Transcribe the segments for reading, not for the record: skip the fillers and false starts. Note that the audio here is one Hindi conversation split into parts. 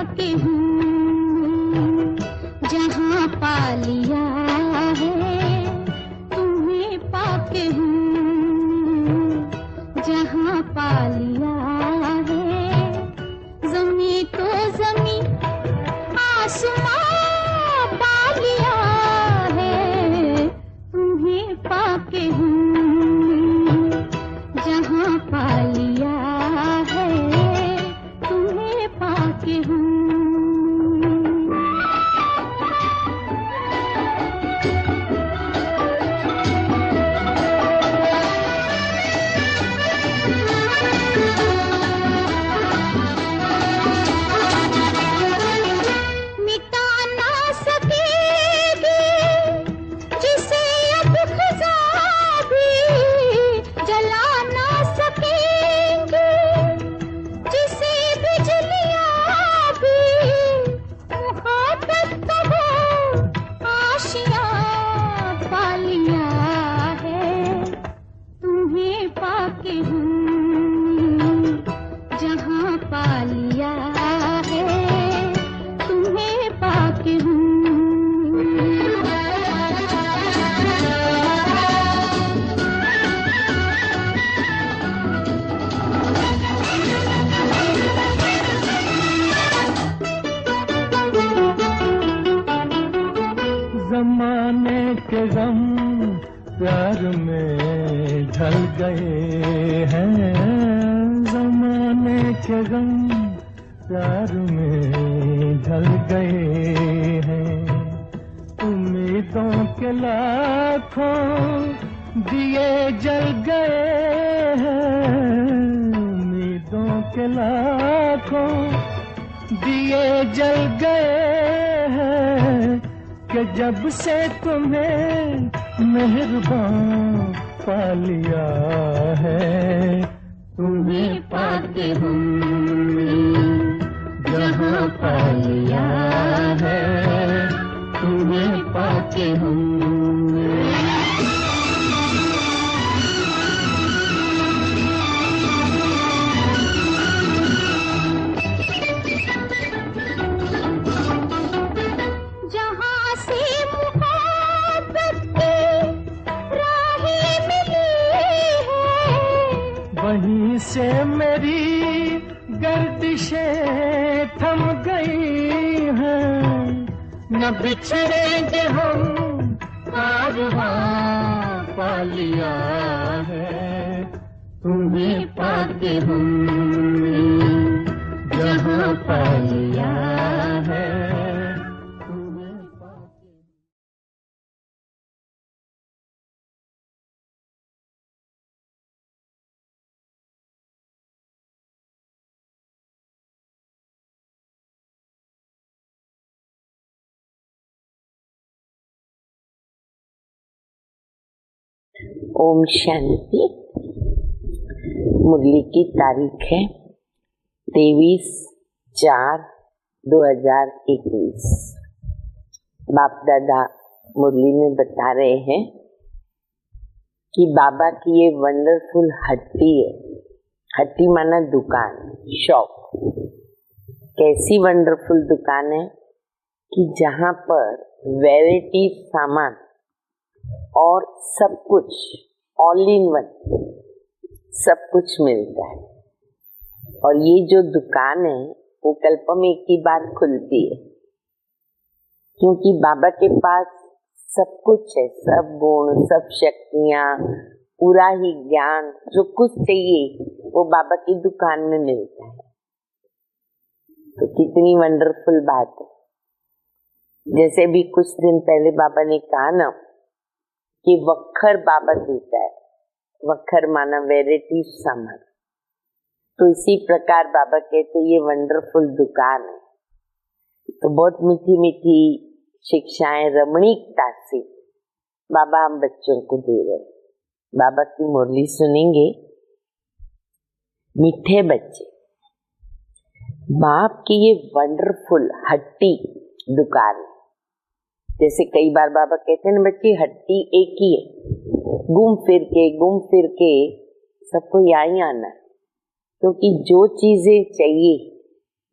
पाके हूँ जहाँ पा लिया है, तुम्हें पाके हूँ जहाँ पा लिया है। ज़मीं तो ज़मीं आसमां पा लिया है, तुम्हें पाके हूँ जहाँ पा लिया है, तुम्हें पाके हूँ। ज़माने के गम प्यार में ढल गए हैं, ज़माने के गम प्यार में ढल गए हैं। उम्मीदों के लाखों दिए जल गए हैं, उम्मीदों के लाखों दिए जल गए हैं। कि जब से तुम्हें मेहरबान पा लिया है, तुम्हें पाके हूँ जहाँ पा लिया है, तुम्हें पाके हूँ। वहीं से मेरी गर्दिशें थम गई हैं, न बिछड़ेंगे हम कारवां पा लिया है, तुम्हें पाके हम जहाँ पा लिया है। ओम शांति। मुरली की तारीख है 23/4/2021। बाप दादा मुरली में बता रहे हैं कि बाबा की ये वंडरफुल हट्टी है। हट्टी माना दुकान, शॉप। कैसी वंडरफुल दुकान है कि जहाँ पर वैरायटी सामान और सब कुछ ऑल इन वन सब कुछ मिलता है। और ये जो दुकान है वो कल्प में एक ही बार खुलती है, क्योंकि बाबा के पास सब कुछ है, सब गुण, सब शक्तियाँ, पूरा ही ज्ञान, जो कुछ चाहिए वो बाबा की दुकान में मिलता है। तो कितनी वंडरफुल बात है। जैसे भी कुछ दिन पहले बाबा ने कहा ना कि वक्खर बाबा देता है, वक्खर माना वैरायटी सामान। तो इसी प्रकार बाबा कहते ये वंडरफुल दुकान है। तो बहुत मीठी मीठी शिक्षाएं रमणीकता से बाबा हम बच्चों को दे रहे। बाबा की मुरली सुनेंगे। मीठे बच्चे, बाप की ये वंडरफुल हट्टी दुकान। जैसे कई बार बाबा कहते हैं ना बच्चे, हट्टी एक ही है, घूम फिर के सबको यहाँ ही आना है। क्योंकि जो चीजें चाहिए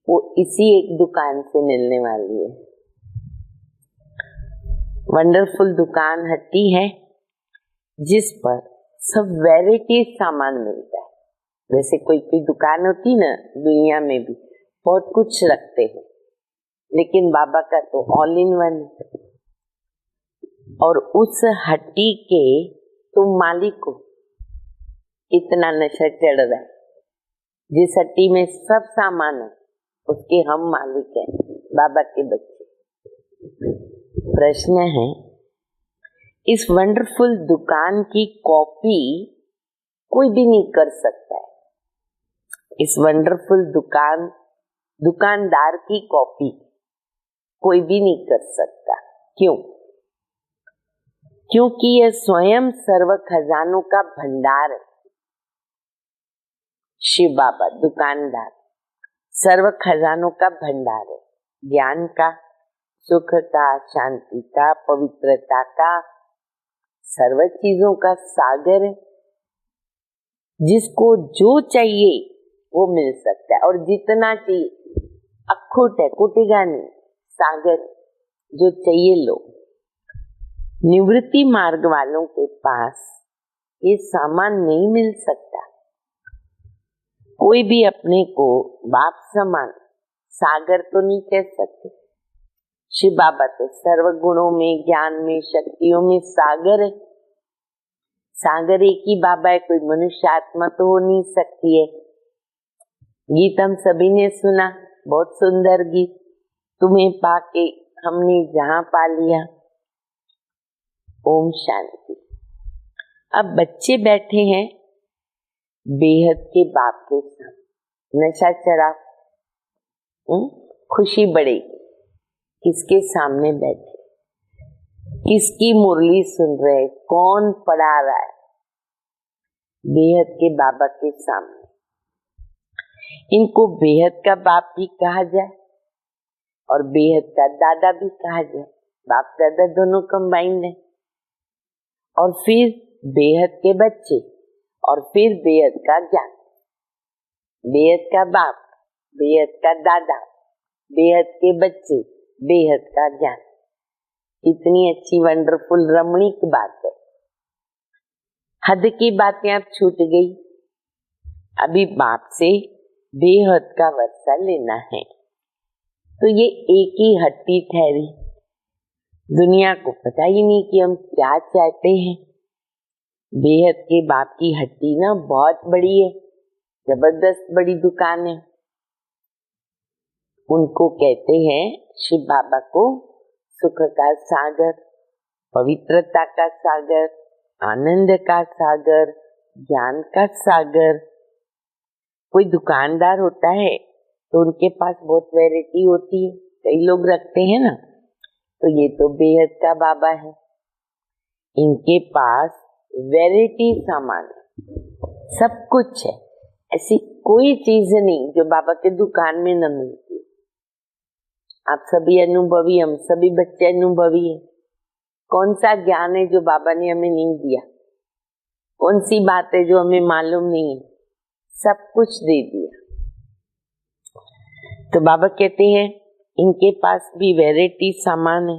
वो इसी एक दुकान से मिलने वाली है। वंडरफुल दुकान हट्टी है जिस पर सब वैरायटी सामान मिलता है। जैसे कोई कोई दुकान होती ना दुनिया में भी बहुत कुछ रखते हैं, लेकिन बाबा का तो ऑल इन वन। और उस हट्टी के तो मालिक को इतना नशा चढ़ रहा है, जिस हट्टी में सब सामान है उसके हम मालिक हैं, बाबा के बच्चे। प्रश्न है, इस वंडरफुल दुकान की कॉपी कोई भी नहीं कर सकता है। इस वंडरफुल दुकानदार की कॉपी कोई भी नहीं कर सकता। क्यों? क्योंकि यह स्वयं सर्व खजानों का भंडार है। शिव बाबा दुकानदार सर्व खजानों का भंडार है, ज्ञान का, सुख का, शांति का, पवित्रता का, सर्व चीजों का सागर है। जिसको जो चाहिए वो मिल सकता है, और जितना चाहिए अखुट है, कुटेगा नहीं, सागर जो चाहिए लो। निवृत्ति मार्ग वालों के पास ये सामान नहीं मिल सकता। कोई भी अपने को बाप समान सागर तो नहीं कह सकते। शिव बाबा तो सर्व गुणों में, ज्ञान में, शक्तियों में सागर है। सागर एक ही बाबा है, कोई मनुष्य आत्मा तो हो नहीं सकती है। गीत हम सभी ने सुना, बहुत सुंदर गीत, तुम्हें पाके हमने जहां पा लिया। ओम शांति। अब बच्चे बैठे हैं बेहद के बाप के साथ, नशा चढ़ा, खुशी बढ़ेगी। किसके सामने बैठे, किसकी मुरली सुन रहे, कौन पढ़ा रहा है? बेहद के बाबा के सामने। इनको बेहद का बाप भी कहा जाए और बेहद का दादा भी कहा जाए। बाप दादा दोनों कंबाइंड है। और फिर बेहद के बच्चे, और फिर बेहद का ज्ञान। बेहद का बाप, बेहद का दादा, बेहद के बच्चे, बेहद का ज्ञान। इतनी अच्छी वंडरफुल रमणीक बात है। हद की बातें अब छूट गई। अभी बाप से बेहद का वर्षा लेना है। तो ये एक ही हट्टी ठहरी। दुनिया को पता ही नहीं कि हम क्या चाहते हैं। बेहद के बाप की हट्टी ना बहुत बड़ी है, जबरदस्त बड़ी दुकान है। उनको कहते हैं, शिव बाबा को, सुख का सागर, पवित्रता का सागर, आनंद का सागर, ज्ञान का सागर। कोई दुकानदार होता है तो उनके पास बहुत वैरायटी होती है, कई लोग रखते हैं ना। तो ये तो बेहद का बाबा है, इनके पास वैरायटी सामान है, सब कुछ है। ऐसी कोई चीज नहीं जो बाबा के दुकान में न मिलती। आप सभी अनुभवी, हम सभी बच्चे अनुभवी है। कौन सा ज्ञान है जो बाबा ने हमें नहीं दिया? कौन सी बात है जो हमें मालूम नहीं है? सब कुछ दे दिया। तो बाबा कहते हैं इनके पास भी वैरायटी सामान है।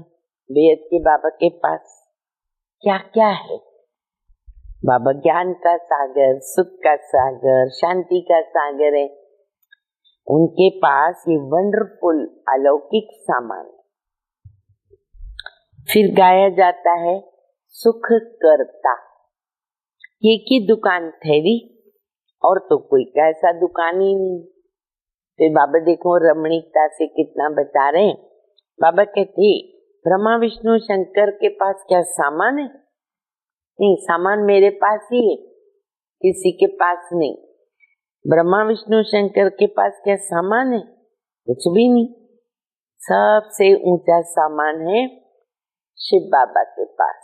बेहद के बाबा के पास क्या क्या है? बाबा ज्ञान का सागर, सुख का सागर, शांति का सागर है। उनके पास ये वंडरफुल अलौकिक सामान है। फिर गाया जाता है सुख करता। ये की दुकान ठहरी और तो कोई ऐसा दुकान ही नहीं। फिर बाबा देखो रमणीकता से कितना बता रहे हैं। बाबा कहते ब्रह्मा विष्णु शंकर के पास क्या सामान है? नहीं, सामान मेरे पास ही है, किसी के पास नहीं। ब्रह्मा विष्णु शंकर के पास क्या सामान है? कुछ भी नहीं। सबसे ऊंचा सामान है शिव बाबा के पास,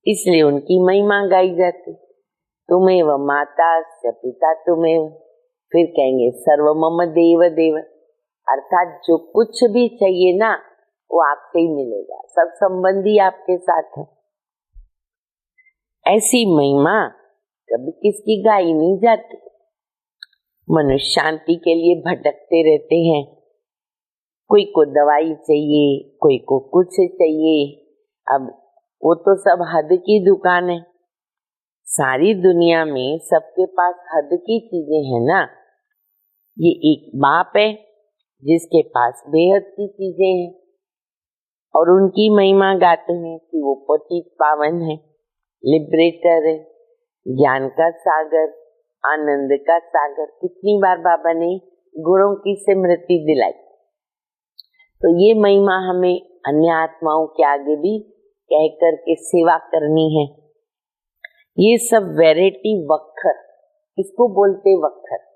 इसलिए उनकी महिमा गाई जाती। तुम्हें माता पिता तुम्हें, फिर कहेंगे सर्व मम देव देव, अर्थात जो कुछ भी चाहिए ना वो आपसे ही मिलेगा, सब संबंधी आपके साथ है। ऐसी महिमा कभी किसकी गाई नहीं जाती। मनुष्य शांति के लिए भटकते रहते हैं। कोई को दवाई चाहिए, कोई को कुछ चाहिए। अब वो तो सब हद की दुकान है। सारी दुनिया में सबके पास हद की चीजें हैं ना। ये एक बाप है जिसके पास बेहद की चीजें हैं और उनकी महिमा गाते हैं कि वो पतित पावन है, लिबरेटर है, ज्ञान का सागर, आनंद का सागर। कितनी बार बाबा ने गुणों की स्मृति दिलाई। तो ये महिमा हमें अन्य आत्माओं के आगे भी कह करके सेवा करनी है। ये सब वैरायटी वक्खर, इसको बोलते वक्खर।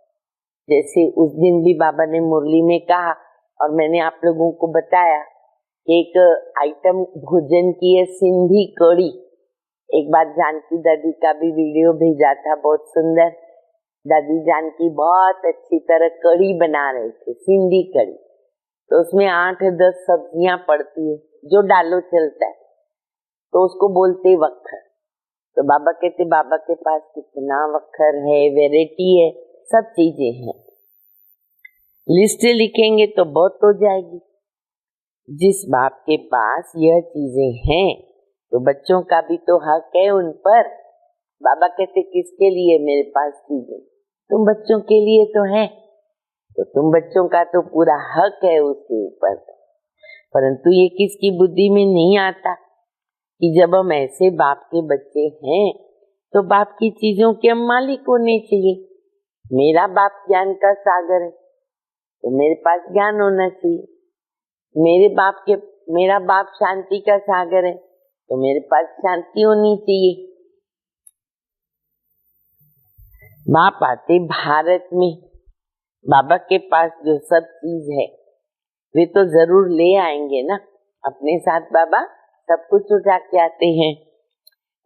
जैसे उस दिन भी बाबा ने मुरली में कहा और मैंने आप लोगों को बताया, एक आइटम भोजन की है सिंधी कड़ी। एक बार जानकी दादी का भी वीडियो भेजा था, बहुत सुंदर। दादी जानकी बहुत अच्छी तरह कड़ी बना रहे थे, सिंधी कड़ी। तो उसमें 8-10 सब्जियां पड़ती है, जो डालो चलता है, तो उसको बोलते वक्खर। तो बाबा कहते बाबा के पास कितना वक्खर है, वैरायटी है, सब चीजें हैं। लिस्ट लिखेंगे तो बहुत हो जाएगी। जिस बाप के पास यह चीजें हैं तो बच्चों का भी तो हक है उन पर। बाबा कहते किसके लिए मेरे पास चीजें, तुम बच्चों के लिए तो है, तो तुम बच्चों का तो पूरा हक है उसके ऊपर। परंतु ये किसकी बुद्धि में नहीं आता कि जब हम ऐसे बाप के बच्चे हैं तो बाप की चीजों के हम मालिक होने चाहिए। मेरा बाप ज्ञान का सागर है तो मेरे पास ज्ञान होना चाहिए। मेरा बाप शांति का सागर है तो मेरे पास शांति होनी चाहिए। बाप आते भारत में, बाबा के पास जो सब चीज है वे तो जरूर ले आएंगे ना अपने साथ। बाबा सब कुछ उठा के आते हैं।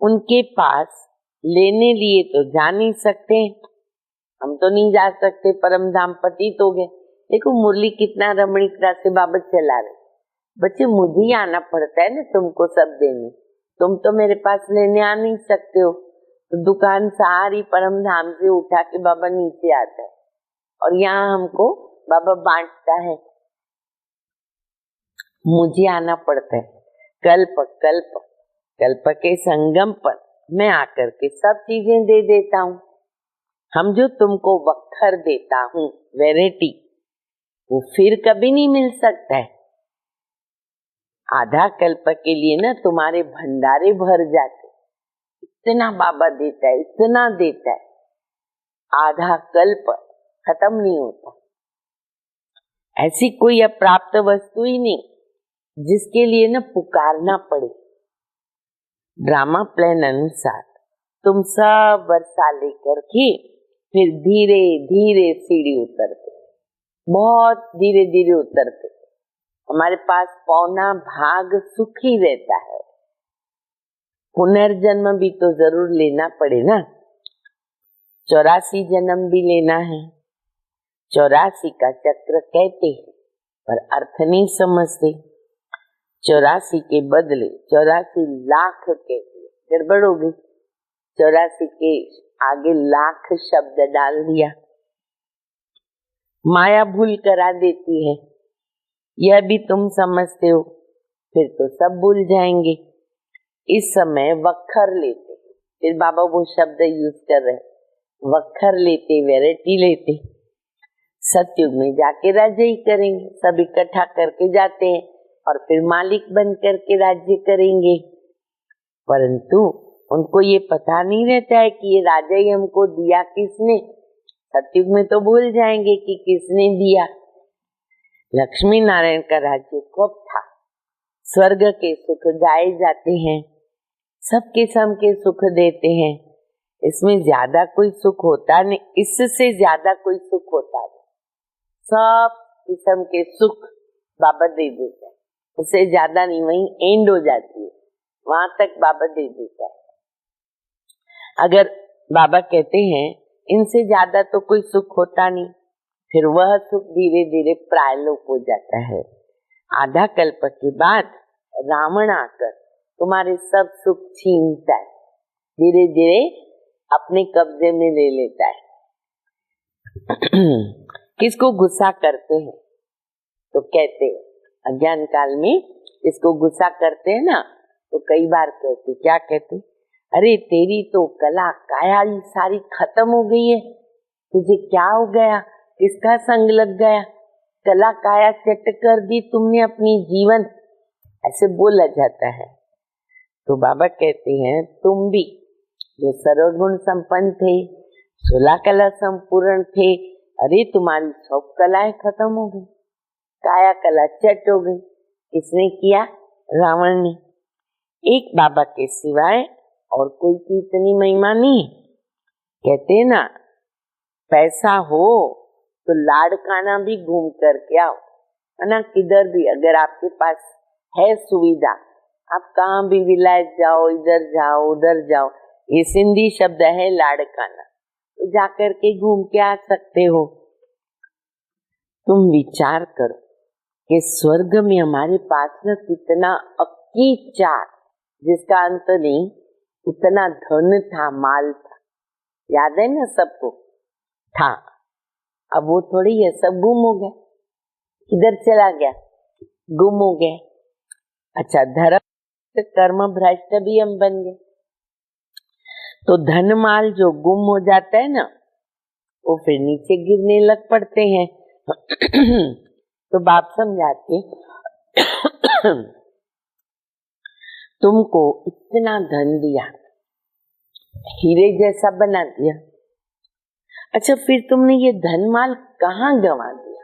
उनके पास लेने लिए तो जा नहीं सकते, हम तो नहीं जा सकते, परम धाम पतित हो गए। देखो मुरली कितना रमणीकता से बाबा चला रहे। बच्चे मुझे ही आना पड़ता है ना तुमको सब देने, तुम तो मेरे पास लेने आ नहीं सकते हो। तो दुकान सारी परम धाम से उठा के बाबा नीचे आता है और यहाँ हमको बाबा बांटता है। मुझे आना पड़ता है। कल्प कल्प कल्प के संगम पर मैं आकर के सब चीजें दे देता हूँ। हम जो तुमको वक्खर देता हूँ, वैरायटी, वो फिर कभी नहीं मिल सकता है। आधा कल्प के लिए ना तुम्हारे भंडारे भर जाते, इतना बाबा देता है, इतना देता है। आधा कल्प खत्म नहीं होता। ऐसी कोई अप्राप्त वस्तु ही नहीं जिसके लिए न पुकारना पड़े। ड्रामा प्लान अनुसार तुम सब वर्षा लेकर के फिर धीरे धीरे सीढ़ी उतरते, बहुत धीरे धीरे उतरते। हमारे पास पौना भाग सुख ही रहता है। पुनर्जन्म भी तो जरूर लेना पड़े ना। 84 जन्म भी लेना है। 84 का चक्र कहते हैं पर अर्थ नहीं समझते। 84 के बदले 84 लाख कहते हैं, गड़बड़ हो गई। 84 के आगे लाख शब्द डाल दिया। माया भूल करा देती है, यह भी तुम समझते हो, फिर तो सब भूल जाएंगे। इस समय वक्खर लेते, फिर बाबा वो शब्द यूज कर रहे, वक्खर लेते, वैरायटी लेते। सतयुग में जाके राज्य ही करेंगे, सब इकट्ठा करके जाते हैं और फिर मालिक बन करके राज्य करेंगे। परंतु उनको ये पता नहीं रहता है कि ये राज्य ही हमको दिया किसने। सतयुग में तो भूल जाएंगे कि किसने दिया। लक्ष्मी नारायण का राज्य कब था? स्वर्ग के सुख गाए जाते हैं, सबके सम के सुख देते हैं। इसमें ज्यादा कोई सुख होता नहीं, इससे ज्यादा कोई सुख होता नहीं। सब किस्म के सुख बाबा दे देता है, उससे ज्यादा नहीं, वहीं एंड हो जाती है, वहां तक बाबा दे देता है। अगर बाबा कहते हैं इनसे ज्यादा तो कोई सुख होता नहीं, फिर वह सुख धीरे धीरे प्रायलोप हो जाता है। आधा कल्प के बाद रावण आकर तुम्हारे सब सुख छीनता है, धीरे धीरे अपने कब्जे में ले लेता है। किसको गुस्सा करते हैं तो कहते हैं, अज्ञान काल में इसको गुस्सा करते हैं ना, तो कई बार कहते, क्या कहते, अरे तेरी तो कला काया ही सारी खत्म हो गई है, तुझे क्या हो गया, किसका संग लग गया, कला काया चट कर दी तुमने अपनी जीवन, ऐसे बोला जाता है। तो बाबा कहते हैं तुम भी जो सर्वगुण संपन्न थे, 16 कला संपूर्ण थे, अरे तुम्हारी सब कलाएं खत्म हो गई, काया कला चट हो गई। किसने किया? रावण ने। एक बाबा के सिवाय और कोई की इतनी महिमा नहीं। कहते हैं ना, पैसा हो तो लाड़काना भी घूम करके आओ, है ना, किधर भी अगर आपके पास है सुविधा, आप कहाँ भी विलायत जाओ, इधर जाओ उधर जाओ, ये सिंधी शब्द है लाड़काना, तो जाकर के घूम के आ सकते हो। तुम विचार करो कि स्वर्ग में हमारे पास न कितना अक्की चार, जिसका अंत नहीं, उतना धन था, माल था, याद है ना सबको, था। अब वो थोड़ी है, सब गुम हो गया, किधर चला गया, गुम हो गया। अच्छा, धर्म कर्म भ्रष्ट भी हम बन गए, तो धन माल जो गुम हो जाता है ना, वो फिर नीचे गिरने लग पड़ते हैं। तो बाप समझाते, तुमको इतना धन दिया, हीरे जैसा बना दिया, अच्छा फिर तुमने ये धन माल कहाँ गंवा दिया?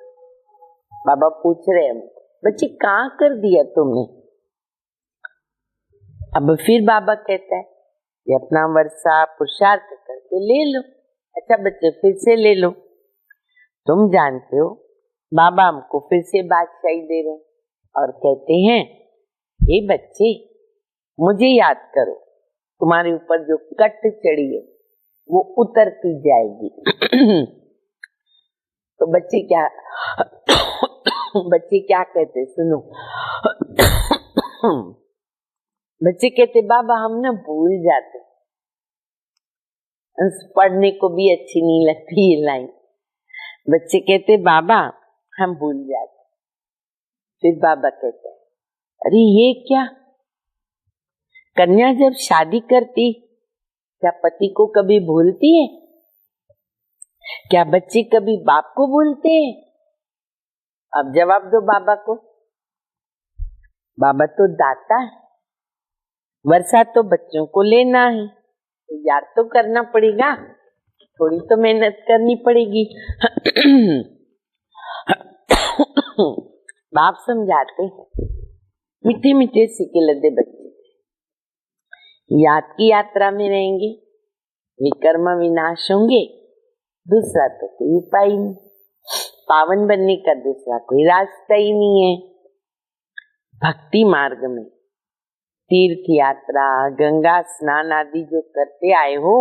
बाबा पूछ रहे हैं, बच्चे कहाँ कर दिया तुमने? अब फिर बाबा कहता है, ये अपना वर्षा पुरुषार्थ करके ले लो। अच्छा बच्चे फिर से ले लो। तुम जानते हो बाबा हमको फिर से बादशाही दे रहे और कहते हैं, ये बच्चे मुझे याद करो, तुम्हारे ऊपर जो कट चढ़ी है वो उतरती जाएगी। तो बच्चे क्या कहते, सुनो। बच्चे कहते, बाबा हम ना भूल जाते, पढ़ने को भी अच्छी नहीं लगती ये लाइन। बच्चे कहते, बाबा हम भूल जाते। फिर बाबा कहते, अरे ये क्या, कन्या जब शादी करती क्या पति को कभी भूलती है? क्या बच्चे कभी बाप को भूलते हैं? अब जवाब दो बाबा को। बाबा तो दाता है, वर्षा तो बच्चों को लेना है, तो याद तो करना पड़ेगा, थोड़ी तो मेहनत करनी पड़ेगी। बाप समझाते हैं, मीठे मीठे सिके लदे बच्चे याद की यात्रा में रहेंगे, विकर्म विनाश होंगे, दूसरा तो कोई उपाय नहीं, पावन बनने का दूसरा कोई रास्ता ही नहीं है। भक्ति मार्ग में तीर्थ यात्रा, गंगा स्नान आदि जो करते आए हो,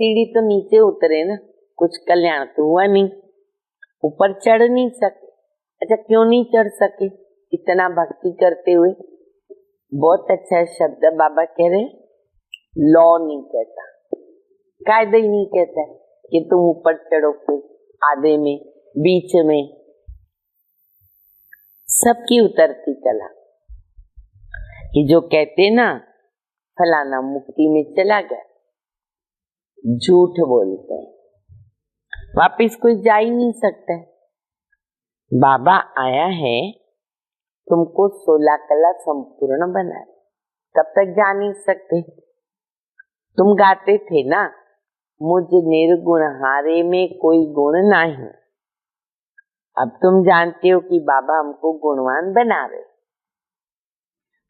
सीढ़ी तो नीचे उतरे ना, कुछ कल्याण तो हुआ नहीं, ऊपर चढ़ नहीं सके। अच्छा क्यों नहीं चढ़ सके? इतना भक्ति करते हुए। बहुत अच्छा शब्द बाबा कह रहे, लॉ नहीं कहता, कायदा ही नहीं कहता कि तुम ऊपर चढ़ो, आधे में, बीच में, सबकी उतरती कला। कि जो कहते ना फलाना मुक्ति में चला गया, झूठ बोलते हैं, वापिस कोई जा ही नहीं सकता है। बाबा आया है तुमको 16 कला संपूर्ण बनाए, तब तक जा नहीं सकते। तुम गाते थे ना, मुझ निर्गुण हारे में कोई गुण नहीं। अब तुम जानते हो कि बाबा हमको गुणवान बना रहे।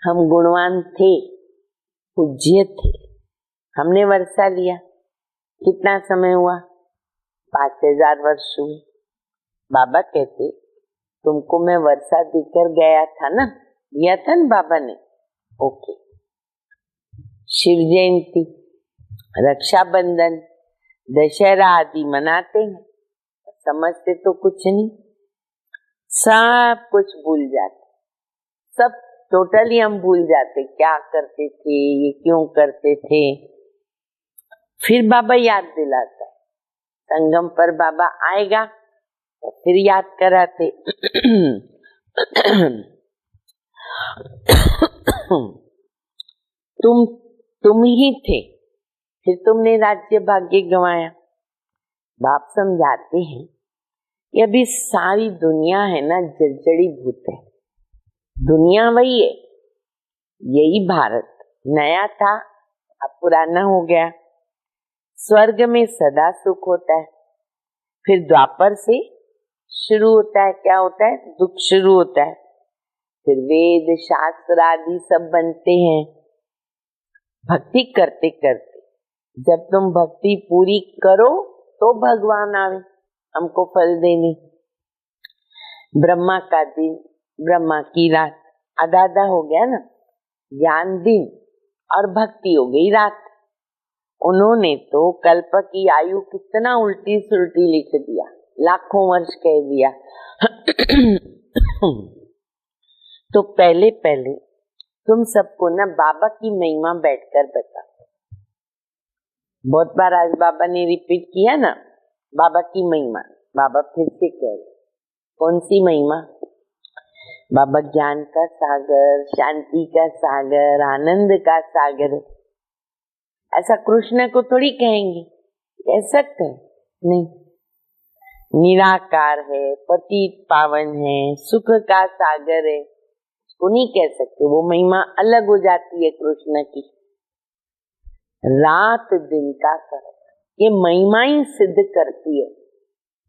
हम गुणवान थे, पूज्य थे, हमने वर्षा लिया, कितना समय हुआ? 5000 वर्ष हुए। बाबा कहते, तुमको मैं वर्षा देकर गया था ना, दिया था ना बाबा ने, ओके। शिव जयंती, रक्षाबंधन, दशहरा आदि मनाते हैं, समझते तो कुछ नहीं, सब कुछ भूल जाते, सब टोटली हम भूल जाते, क्या करते थे, ये क्यों करते थे। फिर बाबा याद दिलाता है, संगम पर बाबा आएगा तो फिर याद कराते। तुम ही थे, फिर तुमने राज्य भाग्य गंवाया। बाप समझाते हैं कि अभी सारी दुनिया है ना जर्जरी भूत है। दुनिया वही है, यही भारत नया था, अब पुराना हो गया। स्वर्ग में सदा सुख होता है, फिर द्वापर से शुरू होता है, क्या होता है? दुख शुरू होता है। फिर वेद शास्त्र आदि सब बनते हैं। भक्ति करते करते जब तुम भक्ति पूरी करो तो भगवान आवे हमको फल देने। ब्रह्मा का दिन, ब्रह्मा की रात, आधा आधा हो गया ना, ज्ञान दिन और भक्ति हो गई रात। उन्होंने तो कल्प की आयु कितना उल्टी सुल्टी लिख दिया, लाखों वर्ष कह दिया। तो पहले पहले तुम सबको ना बाबा की महिमा बैठकर बता। बहुत बार आज बाबा ने रिपीट किया ना बाबा की महिमा। बाबा फिर से कह रहे, कौन सी महिमा? बाबा ज्ञान का सागर, शांति का सागर, आनंद का सागर। ऐसा कृष्ण को थोड़ी कहेंगे, कह सकते हैं? नहीं, निराकार है, पतित पावन है, सुख का सागर है, उसको नहीं कह सकते। वो महिमा अलग हो जाती है कृष्ण की। रात दिन का फर्क, ये महिमा ही सिद्ध करती है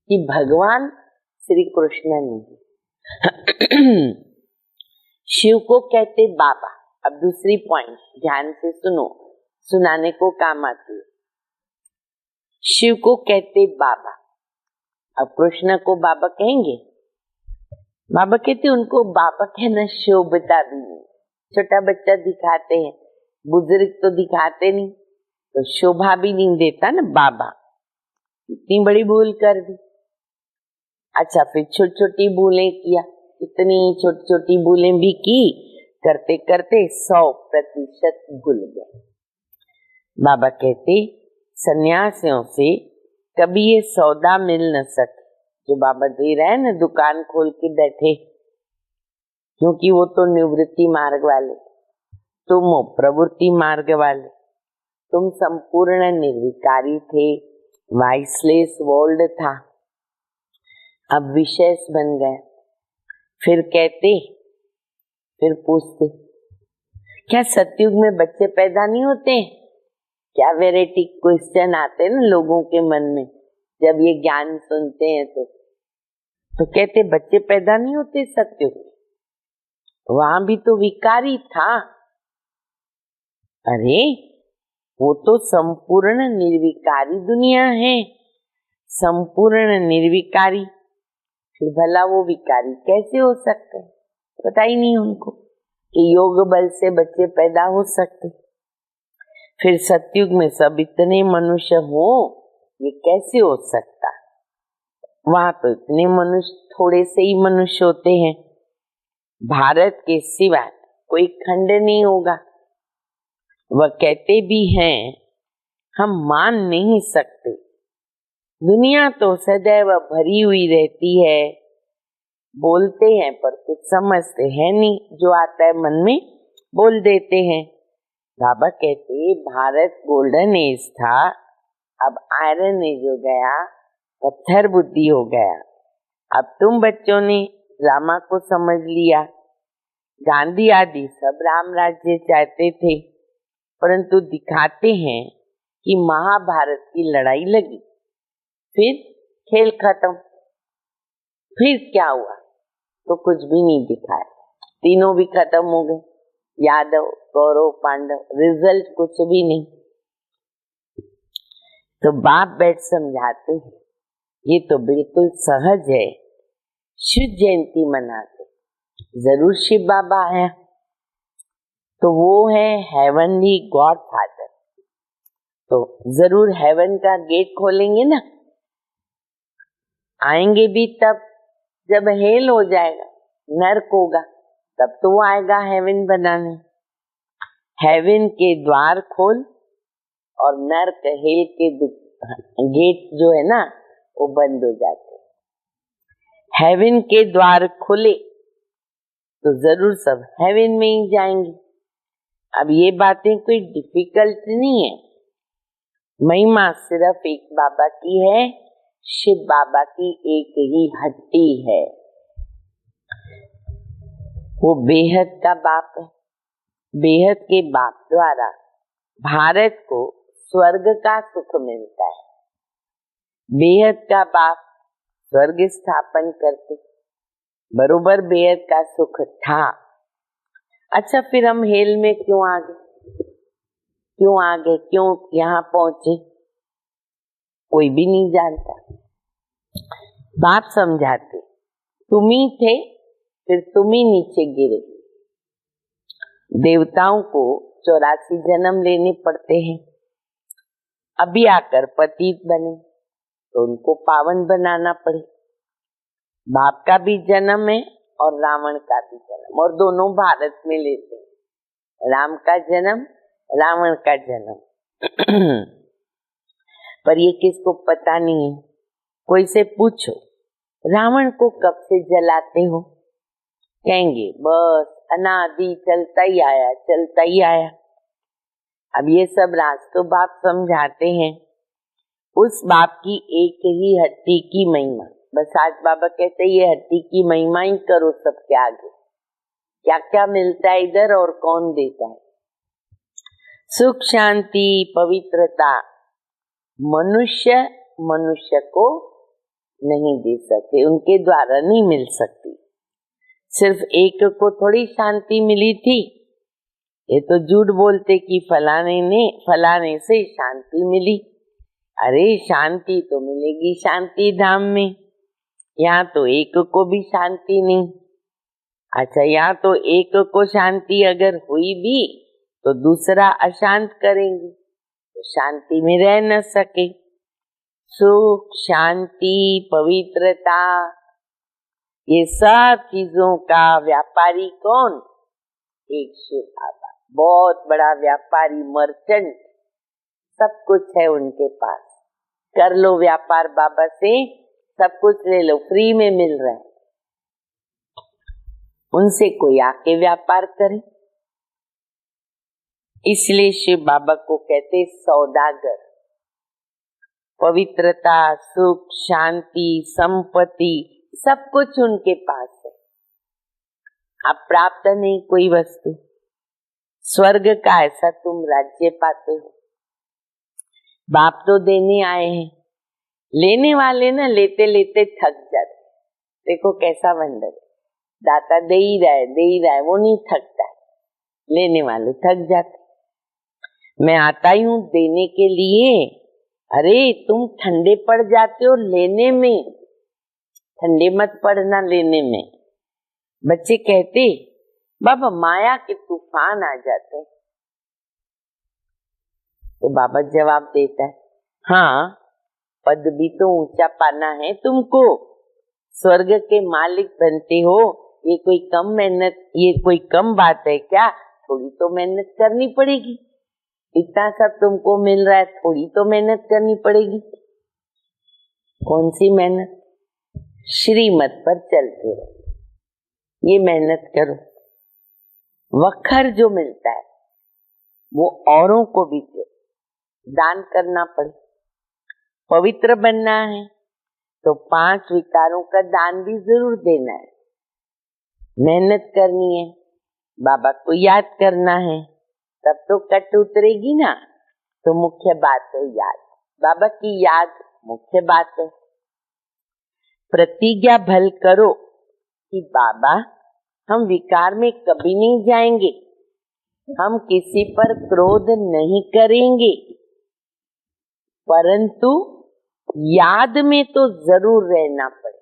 कि भगवान श्री कृष्ण नहीं। शिव को कहते बाबा। अब दूसरी पॉइंट ध्यान से सुनो, सुनाने को काम आती है। शिव को कहते बाबा, अब कृष्ण को बाबा कहेंगे? बाबा कहते उनको बाबा कहना शोभता भी नहीं। छोटा बच्चा दिखाते हैं, बुजुर्ग तो दिखाते नहीं, तो शोभा भी नहीं देता ना बाबा। इतनी बड़ी भूल कर दी। अच्छा, फिर छोटी छोटी भूलें किया, इतनी छोटी छोटी भूलें भी की, करते करते 100% भूल गए। बाबा कहते सन्यासियों से कभी ये सौदा मिल न सके जो बाबा दे रहे हैं ना, दुकान खोल के बैठे, क्योंकि वो तो निवृत्ति मार्ग वाले, तुम हो प्रवृत्ति मार्ग वाले। तुम संपूर्ण निर्विकारी थे, वाइसलेस वर्ल्ड था, अब विशेष बन गए। फिर कहते, फिर पूछते, क्या सतयुग में बच्चे पैदा नहीं होते? क्या वैरायटी क्वेश्चन आते ना लोगों के मन में जब ये ज्ञान सुनते हैं। तो कहते बच्चे पैदा नहीं होते सतयुग, वहां भी तो विकारी था। अरे वो तो संपूर्ण निर्विकारी दुनिया है, संपूर्ण निर्विकारी, फिर भला वो विकारी कैसे हो सकते? पता ही नहीं उनको कि योग बल से बच्चे पैदा हो सकते। फिर सतयुग में सब इतने मनुष्य हो, ये कैसे हो सकता? वहां तो इतने मनुष्य, थोड़े से ही मनुष्य होते हैं। भारत के सिवाय कोई खंड नहीं होगा। वह कहते भी हैं, हम मान नहीं सकते, दुनिया तो सदैव भरी हुई रहती है। बोलते हैं पर कुछ समझते हैं नहीं, जो आता है मन में बोल देते हैं। बाबा कहते भारत गोल्डन एज था, अब आयरन एज हो गया, पत्थर बुद्धि हो गया। अब तुम बच्चों ने ड्रामा को समझ लिया। गांधी आदि सब राम राज्य चाहते थे, परंतु दिखाते हैं कि महाभारत की लड़ाई लगी, फिर खेल खत्म। फिर क्या हुआ? तो कुछ भी नहीं दिखाया, तीनों भी खत्म हो गए, यादव कौरव पांडव, रिजल्ट कुछ भी नहीं। तो बाप बैठ समझाते हैं, ये तो बिल्कुल सहज है। शिव जयंती मनाते, जरूर शिव बाबा आया, तो वो है हेवनली गॉड फादर, तो जरूर हेवन का गेट खोलेंगे ना। आएंगे भी तब जब हेल हो जाएगा, नर्क होगा, तब तो वो आएगा हेवन बनाने। हेवन के द्वार खोल और नर्क हेल के गेट जो है ना वो बंद हो जाते। हेवन के द्वार खुले तो जरूर सब हेवन में ही जाएंगे। अब ये बातें कोई डिफिकल्ट नहीं है। महिमा सिर्फ एक बाबा की है, शिव बाबा की एक ही हट्टी है। वो बेहद का बाप है। बेहद के बाप द्वारा भारत को स्वर्ग का सुख मिलता है। बेहद का बाप स्वर्ग स्थापन करते, बरोबर बेहद का सुख था। अच्छा, फिर हम हेल में क्यों आ गए? क्यों यहाँ पहुंचे? कोई भी नहीं जानता। बाप समझाते, तुम ही थे, फिर तुम ही नीचे गिरे। देवताओं को 84 जन्म लेने पड़ते हैं। अभी आकर पतित बने तो उनको पावन बनाना पड़े। बाप का भी जन्म है और रावण का भी जन्म, और दोनों भारत में लेते हैं। राम का जन्म, रावण का जन्म। पर ये किसको पता नहीं है। कोई से पूछो, रावण को कब से जलाते हो? कहेंगे बस अनादि चलता ही आया। अब ये सब राज तो बाप समझाते हैं। उस बाप की एक ही हट्टी की महिमा। बस आज बाबा कहते ये हट्टी की महिमा ही करो सबके आगे। क्या क्या मिलता है इधर और कौन देता है? सुख, शांति, पवित्रता मनुष्य को नहीं दे सकते, उनके द्वारा नहीं मिल सकती। सिर्फ एक को थोड़ी शांति मिली थी। ये तो झूठ बोलते कि फलाने से शांति मिली। अरे शांति तो मिलेगी शांति धाम में, यहाँ तो एक को भी शांति नहीं। अच्छा, यहाँ तो एक को शांति अगर हुई भी तो दूसरा अशांत करेंगे तो शांति में रह न सके। सुख, शांति, पवित्रता, ये सब चीजों का व्यापारी कौन? एक शिव बाबा, बहुत बड़ा व्यापारी, मर्चेंट, सब कुछ है उनके पास। कर लो व्यापार बाबा से, सब कुछ ले लो, फ्री में मिल रहा है। उनसे कोई आके व्यापार करे। इसलिए शिव बाबा को कहते सौदागर। पवित्रता, सुख, शांति, संपत्ति, सब कुछ उनके पास है। आप प्राप्त नहीं कोई वस्तु। स्वर्ग का ऐसा तुम राज्य पाते हो। बाप तो देने आए हैं, लेने वाले ना लेते लेते थक जाते। देखो कैसा वंडर, दाता दे ही रहा है, वो नहीं थकता है, लेने वाले थक जाते। मैं आता ही हूँ देने के लिए। अरे तुम ठंडे पड़ जाते हो लेने में, ठंडे मत पड़ना लेने में। बच्चे कहते बाबा माया के तूफान आ जाते हैं, तो बाबा जवाब देता है, हाँ पद भी तो ऊंचा पाना है तुमको, स्वर्ग के मालिक बनते हो। ये कोई कम मेहनत, ये कोई कम बात है क्या? थोड़ी तो मेहनत करनी पड़ेगी। इतना सब तुमको मिल रहा है, थोड़ी तो मेहनत करनी पड़ेगी। कौन सी मेहनत? श्रीमत पर चलते रहो, ये मेहनत करो। वखर जो मिलता है वो औरों को भी दान करना पड़े। पवित्र बनना है तो 5 विकारों का दान भी जरूर देना है। मेहनत करनी है, बाबा को याद करना है, तब तो कट उतरेगी ना। तो मुख्य बात है याद, बाबा की याद मुख्य बात है। प्रतिज्ञा भल करो कि बाबा हम विकार में कभी नहीं जाएंगे, हम किसी पर क्रोध नहीं करेंगे, परंतु याद में तो जरूर रहना पड़े।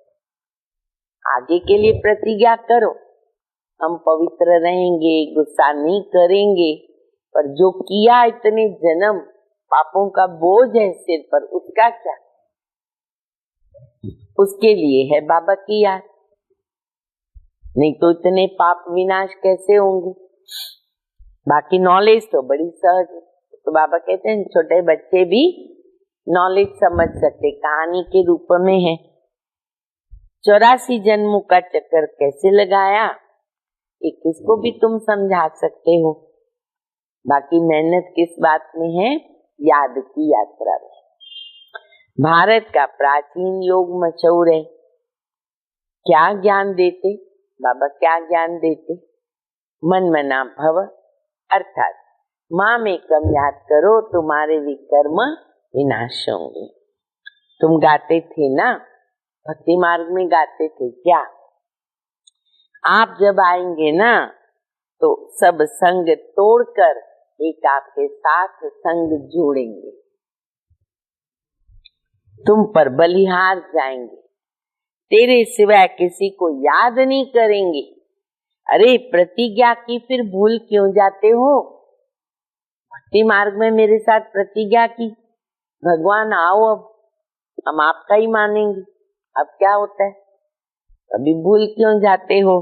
आगे के लिए प्रतिज्ञा करो, हम पवित्र रहेंगे, गुस्सा नहीं करेंगे, पर जो किया इतने जन्म, पापों का बोझ है सिर पर, उसका क्या? उसके लिए है बाबा की याद, नहीं तो इतने पाप विनाश कैसे होंगे। बाकी नॉलेज तो बड़ी सहज है। तो बाबा कहते हैं छोटे बच्चे भी नॉलेज समझ सकते, कहानी के रूप में है। 84 जन्मों का चक्कर कैसे लगाया, ये किसको भी तुम समझा सकते हो। बाकी मेहनत किस बात में है, याद की यात्रा में। भारत का प्राचीन योग मशहूर है। क्या ज्ञान देते बाबा, क्या ज्ञान देते? मन मना भव, अर्थात मामेकम याद करो, तुम्हारे विकर्म विनाश होंगे। तुम गाते थे ना, भक्ति मार्ग में गाते थे क्या? आप जब आएंगे ना तो सब संग तोड़कर एक आपके साथ संग जोड़ेंगे, तुम पर बलिहार जाएंगे, तेरे सिवाय किसी को याद नहीं करेंगे। अरे प्रतिज्ञा की फिर भूल क्यों जाते हो? भक्ति मार्ग में मेरे साथ प्रतिज्ञा की, भगवान आओ अब हम आपका ही मानेंगे। अब क्या होता है, अभी भूल क्यों जाते हो?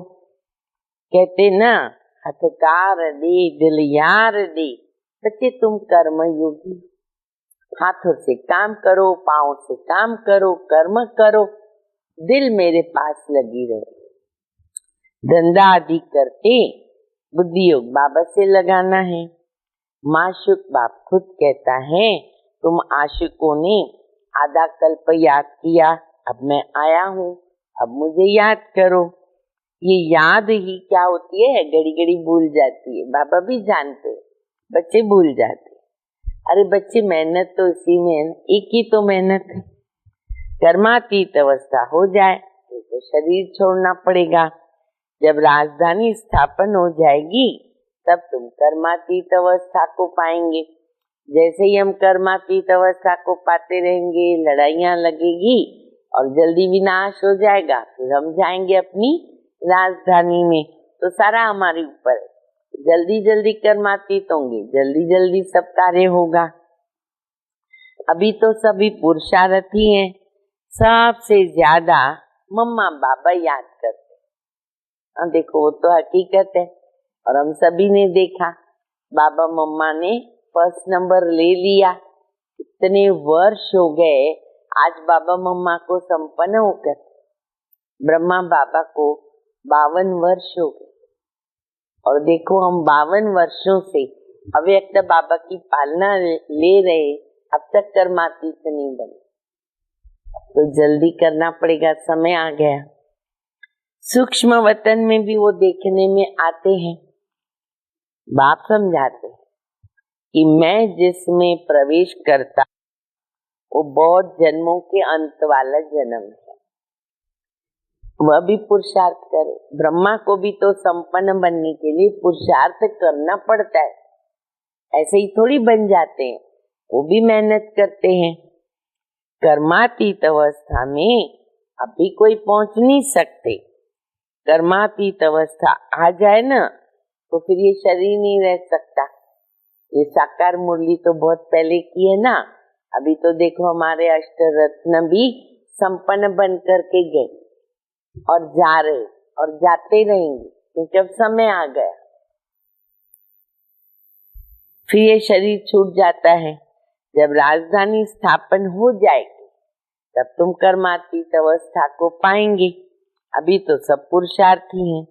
कहते ना, हथकार दे दिल यार दे, बच्चे तुम कर्म योगी, हाथों से काम करो, पाँव से काम करो, कर्म करो, दिल मेरे पास लगी रहे। धंधा आदि करते बुद्धि योग बाबा से लगाना है। माशुक बाप खुद कहता है, तुम आशिकों ने आधा कल्प याद किया, अब मैं आया हूँ, अब मुझे याद करो। ये याद ही क्या होती है, घड़ी घड़ी भूल जाती है। बाबा भी जानते, बच्चे भूल जाते। अरे बच्चे मेहनत तो इसी में है, एक ही तो मेहनत है। कर्मातीत अवस्था हो जाए तो शरीर छोड़ना पड़ेगा। जब राजधानी स्थापन हो जाएगी तब तुम कर्मातीत अवस्था को पाएंगे। जैसे ही हम कर्मातीत अवस्था को पाते रहेंगे, लड़ाइयाँ लगेगी और जल्दी विनाश हो जाएगा, फिर हम जाएंगे अपनी राजधानी में। तो सारा हमारे ऊपर है, जल्दी जल्दी कर्मातीत होंगे, जल्दी जल्दी सब कार्य होगा। अभी तो सभी पुरुषार्थी हैं, सबसे ज्यादा मम्मा बाबा याद करते। देखो वो तो हकीकत है, और हम सभी ने देखा बाबा मम्मा ने फर्स्ट नंबर ले लिया। इतने वर्ष हो गए, आज बाबा मम्मा को संपन्न होकर ब्रह्मा बाबा को 52 वर्ष हो गए, और देखो हम 52 वर्षों से अव्यक्त बाबा की पालना ले रहे, अब तक कर्मातीत नहीं बने। तो जल्दी करना पड़ेगा, समय आ गया। सूक्ष्म वतन में भी वो देखने में आते हैं, बाप समझाते हैं कि मैं जिसमें प्रवेश करता वो बहुत जन्मों के अंत वाला जन्म है, वह भी पुरुषार्थ करे। ब्रह्मा को भी तो संपन्न बनने के लिए पुरुषार्थ करना पड़ता है, ऐसे ही थोड़ी बन जाते हैं, वो भी मेहनत करते हैं। कर्मातीत अवस्था में अभी कोई पहुंच नहीं सकते। कर्मातीत अवस्था आ जाए ना तो फिर ये शरीर नहीं रह सकता। ये साकार मुरली तो बहुत पहले की है ना, अभी तो देखो हमारे अष्टरत्न भी संपन्न बन करके गए और जा रहे और जाते रहेंगे, क्योंकि अब समय आ गया। फिर ये शरीर छूट जाता है। जब राजधानी स्थापन हो जाएगी तब तुम कर्मातीत अवस्था को पाएंगे। अभी तो सब पुरुषार्थी हैं।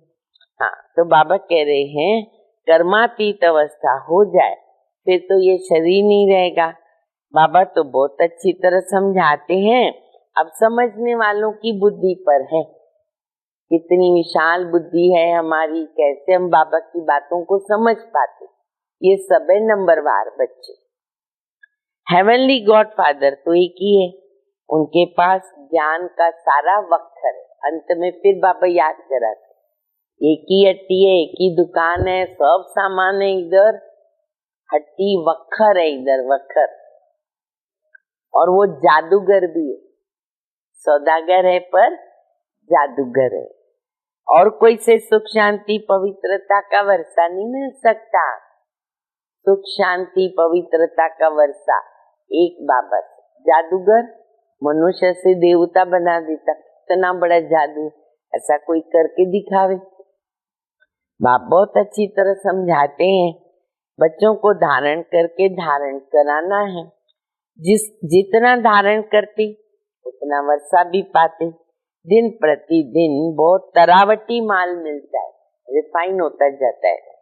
हाँ, तो बाबा कह रहे हैं कर्मातीत अवस्था हो जाए फिर तो ये शरीर नहीं रहेगा। बाबा तो बहुत अच्छी तरह समझाते हैं, अब समझने वालों की बुद्धि पर है। कितनी विशाल बुद्धि है हमारी, कैसे हम बाबा की बातों को समझ पाते। ये सब है नंबरवार बच्चे। हेवनली गॉड फादर तो एक ही है, उनके पास ज्ञान का सारा वक्र है। अंत में फिर बाबा याद कराते, एक ही हट्टी है, एक ही दुकान है, सब सामान है इधर, हट्टी वक्र है इधर वक्र। और वो जादूगर भी है, सौदागर है पर जादूगर है। और कोई से सुख शांति पवित्रता का वर्षा नहीं मिल सकता। सुख शांति पवित्रता का वर्षा एक बाबा से। जादूगर मनुष्य से देवता बना देता, कितना बड़ा जादू, ऐसा कोई करके दिखावे। बाप बहुत अच्छी तरह समझाते हैं, बच्चों को धारण करके धारण कराना है। जितना धारण करते उतना वर्षा भी पाते। दिन प्रतिदिन बहुत तरावटी माल मिलता है, रिफाइन होता जाता है।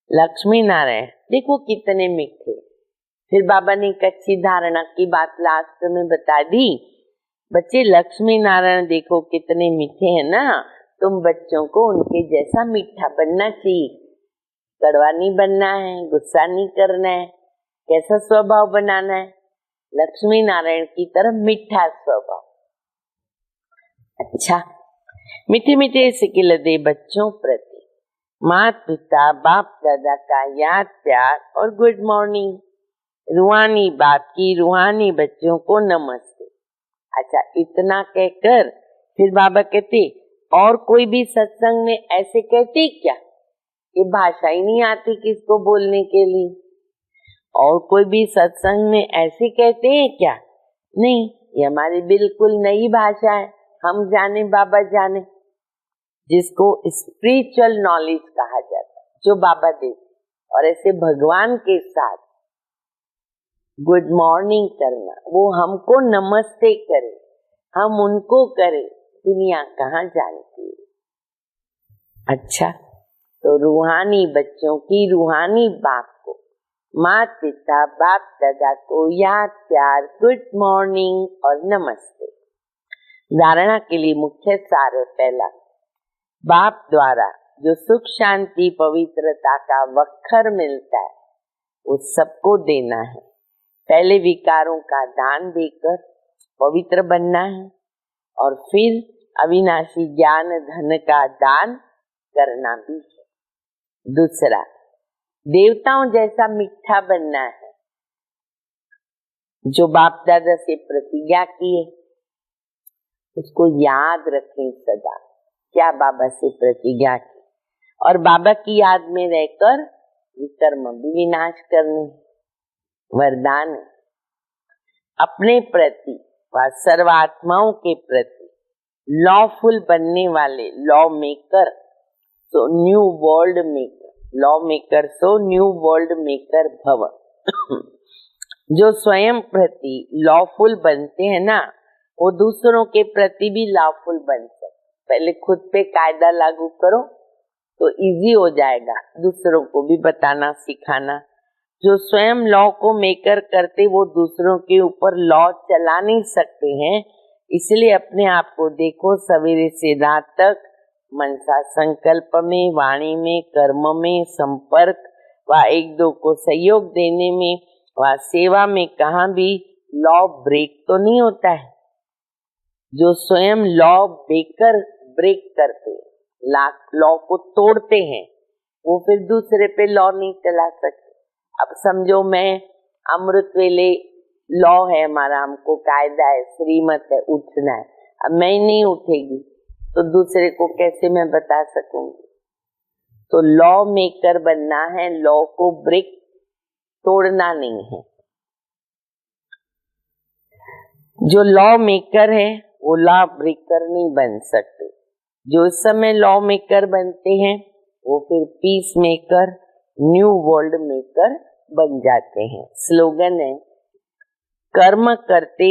लक्ष्मी नारायण देखो कितने मीठे। फिर बाबा ने कच्ची धारणा की बात लास्ट में बता दी। बच्चे लक्ष्मी नारायण देखो कितने मीठे हैं ना, तुम बच्चों को उनके जैसा मीठा बनना चाहिए। कड़वा नहीं बनना है, गुस्सा नहीं करना है, कैसा स्वभाव बनाना है, लक्ष्मी नारायण की तरह मीठा स्वभाव। अच्छा, मीठे मीठे सिकिल दे बच्चों प्रति माता पिता बाप दादा का याद प्यार और गुड मॉर्निंग। रूहानी बाप की रूहानी बच्चों को नमस्ते। अच्छा, इतना कहकर फिर बाबा कहते और कोई भी सत्संग में ऐसे कहते क्या? ये भाषा ही नहीं आती किसको बोलने के लिए। और कोई भी सत्संग में ऐसे कहते हैं क्या? नहीं, ये हमारी बिल्कुल नई भाषा है। हम जाने बाबा जाने, जिसको स्पिरिचुअल नॉलेज कहा जाता है, जो बाबा देते। और ऐसे भगवान के साथ गुड मॉर्निंग करना, वो हमको नमस्ते करे, हम उनको करें, दुनिया कहाँ जानती है। अच्छा, तो रूहानी बच्चों की रूहानी बाप को, माता पिता बाप दादा को याद प्यार गुड मॉर्निंग और नमस्ते। धारणा के लिए मुख्य सार है पहला, बाप द्वारा जो सुख शांति पवित्रता का वक्खर मिलता है वो सबको देना है। पहले विकारों का दान देकर पवित्र बनना है और फिर अविनाशी ज्ञान धन का दान करना भी है। दूसरा, देवताओं जैसा मीठा बनना है, जो बाप दादा से प्रतिज्ञा की है उसको याद रखें सदा। क्या बाबा से प्रतिज्ञा की, और बाबा की याद में रहकर विकर्म भी विनाश करने। वरदान अपने प्रति व सर्वात्माओं के प्रति लॉफुल बनने वाले law maker so new world maker, law maker so new world maker भव। जो स्वयं प्रति लॉफुल बनते हैं ना, वो दूसरों के प्रति भी लॉफुल बन सकते। पहले खुद पे कायदा लागू करो तो इजी हो जाएगा दूसरों को भी बताना सिखाना। जो स्वयं लॉ को मेकर करते वो दूसरों के ऊपर लॉ चला नहीं सकते हैं। इसलिए अपने आप को देखो, सवेरे से रात तक मनसा संकल्प में, वाणी में, कर्म में, संपर्क व एक दो को सहयोग देने में व सेवा में कहाँ भी लॉ ब्रेक तो नहीं होता है। जो स्वयं लॉ ब्रेक करते, लॉ को तोड़ते हैं, वो फिर दूसरे पे लॉ नहीं चला सकते। अब समझो मैं अमृत वेले लॉ है हमारा, हमको कायदा है, श्रीमत है, उठना है। अब मैं नहीं उठेगी तो दूसरे को कैसे मैं बता सकूंगी। तो लॉ मेकर बनना है, लॉ को ब्रेक तोड़ना नहीं है। जो लॉ मेकर है वो लॉ ब्रेकर नहीं बन सकते। जो इस समय लॉ मेकर बनते हैं वो फिर peace maker, new world maker बन जाते हैं। स्लोगन है, कर्म करते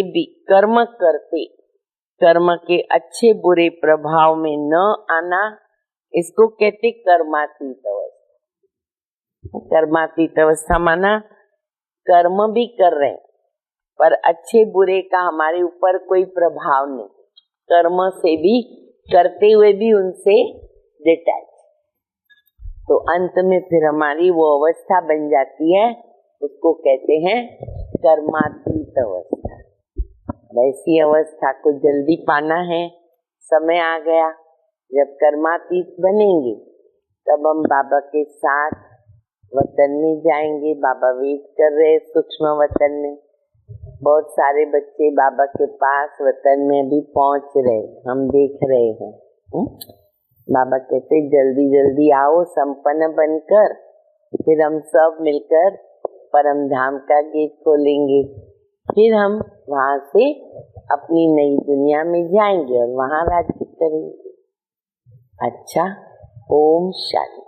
कर्म के अच्छे बुरे प्रभाव में न आना, इसको कहते कर्मातीत अवस्था। कर्मातीत अवस्था माना कर्म भी कर रहे हैं पर अच्छे बुरे का हमारे ऊपर कोई प्रभाव नहीं, कर्म से भी करते हुए भी उनसे डिटैच। तो अंत में फिर हमारी वो अवस्था बन जाती है, उसको कहते हैं कर्मातीत अवस्था। वैसी अवस्था को जल्दी पाना है, समय आ गया। जब कर्मातीत बनेंगे तब हम बाबा के साथ वतन में जाएंगे। बाबा वेट कर रहे सूक्ष्म वतन में, बहुत सारे बच्चे बाबा के पास वतन में भी पहुंच रहे, हम देख रहे हैं। बाबा कहते जल्दी जल्दी आओ संपन्न बनकर, फिर हम सब मिलकर परम धाम का गेट खोलेंगे। फिर हम वहां से अपनी नई दुनिया में जाएंगे और वहां राज्य करेंगे। अच्छा, ओम शांति।